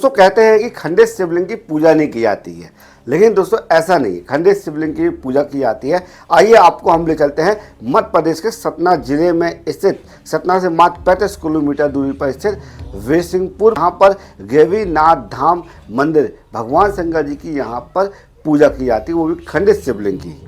दोस्तों कहते हैं कि खंडित शिवलिंग की पूजा नहीं की जाती है, लेकिन दोस्तों ऐसा नहीं, खंडित शिवलिंग की पूजा की जाती है। आइए आपको हम ले चलते हैं मध्य प्रदेश के सतना जिले में स्थित, सतना से मात्र 35 किलोमीटर दूरी पर स्थित वीरसिंहपुर। यहाँ पर गैवीनाथ धाम मंदिर, भगवान शंकर जी की यहाँ पर पूजा की जाती है, वो भी खंडित शिवलिंग की।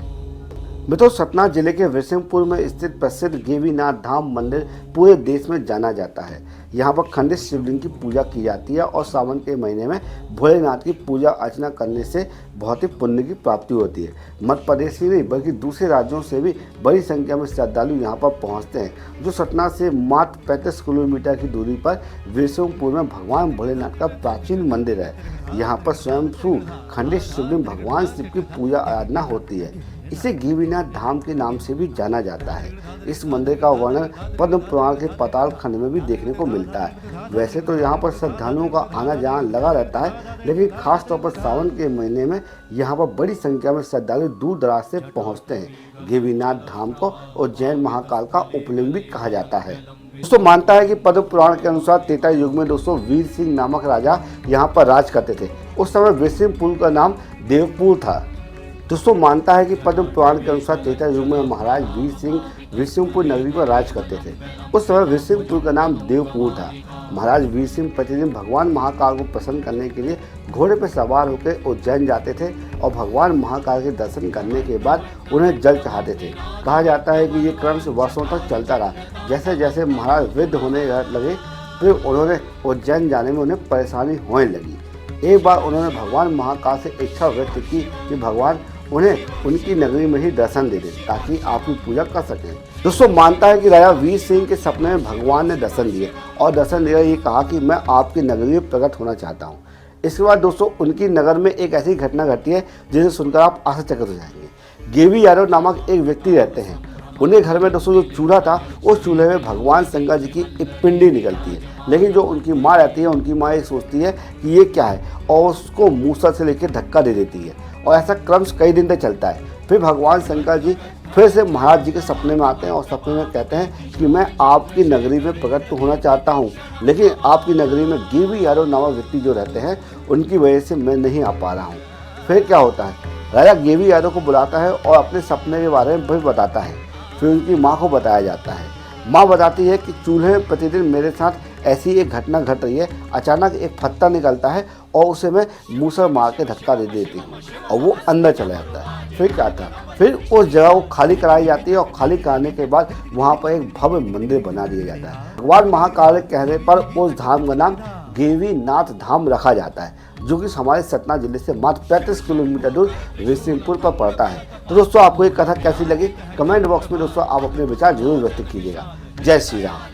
मित्रों, सतना जिले के वीरसिंहपुर में स्थित प्रसिद्ध गैवीनाथ धाम मंदिर पूरे देश में जाना जाता है। यहाँ पर खंडित शिवलिंग की पूजा की जाती है और सावन के महीने में भोलेनाथ की पूजा अर्चना करने से बहुत ही पुण्य की प्राप्ति होती है। मध्य प्रदेश ही नहीं बल्कि दूसरे राज्यों से भी बड़ी संख्या में श्रद्धालु यहाँ पर पहुँचते हैं। जो सतना से मात्र 35 किलोमीटर की दूरी पर वीरसिंहपुर में भगवान भोलेनाथ का प्राचीन मंदिर है। यहाँ पर स्वयंभू खंडित शिवलिंग भगवान शिव की पूजा आराधना होती है। इसे गैवीनाथ धाम के नाम से भी जाना जाता है। इस मंदिर का वर्णन पद्म पुराण के पाताल खंड में भी देखने को मिलता है। वैसे तो यहाँ पर श्रद्धालुओं का आना जाना लगा रहता है, लेकिन खास तौर पर सावन के महीने में यहाँ पर बड़ी संख्या में श्रद्धालु दूर दराज से पहुँचते हैं। गैवीनाथ धाम को उज्जैन महाकाल का उपलिंग भी कहा जाता है। दोस्तों मानता है कि पद्म पुराण के अनुसार त्रेता युग में दोस्तों वीर सिंह नामक राजा यहाँ पर राज करते थे। उस समय वीरसिंहपुर का नाम देवपुर था। दोस्तों मानता है कि पद्म पुराण के अनुसार त्रेता युग में महाराज वीर सिंह वीरसिंहपुर नगरी पर राज करते थे। उस समय वीरसिंहपुर का नाम देवपुर था। महाराज वीर सिंह प्रतिदिन भगवान महाकाल को प्रसन्न करने के लिए घोड़े पर सवार होकर उज्जैन जाते थे और भगवान महाकाल के दर्शन करने के बाद उन्हें जल चढ़ाते थे। कहा जाता है कि ये क्रम से वर्षों तक चलता रहा। जैसे जैसे महाराज वृद्ध होने लगे फिर उन्होंने उज्जैन जाने में उन्हें परेशानी होने लगी। एक बार उन्होंने भगवान महाकाल से इच्छा व्यक्त की कि भगवान उन्हें उनकी नगरी में ही दर्शन दे दें ताकि आपकी पूजा कर सकें। दोस्तों मानता है कि राजा वीर सिंह के सपने में भगवान ने दर्शन दिए और दर्शन देकर ये कहा कि मैं आपकी नगरी में प्रकट होना चाहता हूँ। इसके बाद दोस्तों उनकी नगर में एक ऐसी घटना घटती है जिसे सुनकर आप आश्चर्यचकित हो जाएंगे। गेवी यादव नामक एक व्यक्ति रहते हैं। उन्हें घर में दोस्तों जो चूल्हा था उस चूल्हे में भगवान शंकर जी की एक पिंडी निकलती है, लेकिन जो उनकी माँ रहती है उनकी माँ ये सोचती है कि ये क्या है और उसको मूसल से लेकर धक्का दे देती है और ऐसा क्रम कई दिन तक चलता है। फिर भगवान शंकर जी फिर से महाराज जी के सपने में आते हैं और सपने में कहते हैं कि मैं आपकी नगरी में प्रकट तो होना चाहता हूँ, लेकिन आपकी नगरी में गेवी यादव नामक व्यक्ति जो रहते हैं उनकी वजह से मैं नहीं आ पा रहा हूँ। फिर क्या होता है, राजा गेवी यादव को बुलाता है और अपने सपने के बारे में भी बताता है। फिर उनकी माँ को बताया जाता है। माँ बताती है कि चूल्हे में प्रतिदिन मेरे साथ ऐसी एक घटना घट रही है। अचानक एक पत्ता निकलता है और उसे मैं मूसल मार के धक्का दे देती हूँ और वो अंदर चला जाता है। फिर क्या था, फिर उस जगह को खाली कराई जाती है और खाली कराने के बाद वहाँ पर एक भव्य मंदिर बना दिया जाता है। भगवान महाकाल के कहने पर उस धाम का नाम गैवीनाथ धाम रखा जाता है, जो कि हमारे सतना जिले से मात्र 35 किलोमीटर दूर वीरसिंहपुर पर पड़ता है। तो दोस्तों आपको ये कथा कैसी लगी कमेंट बॉक्स में दोस्तों आप अपने विचार जरूर व्यक्त कीजिएगा। जय श्री राम।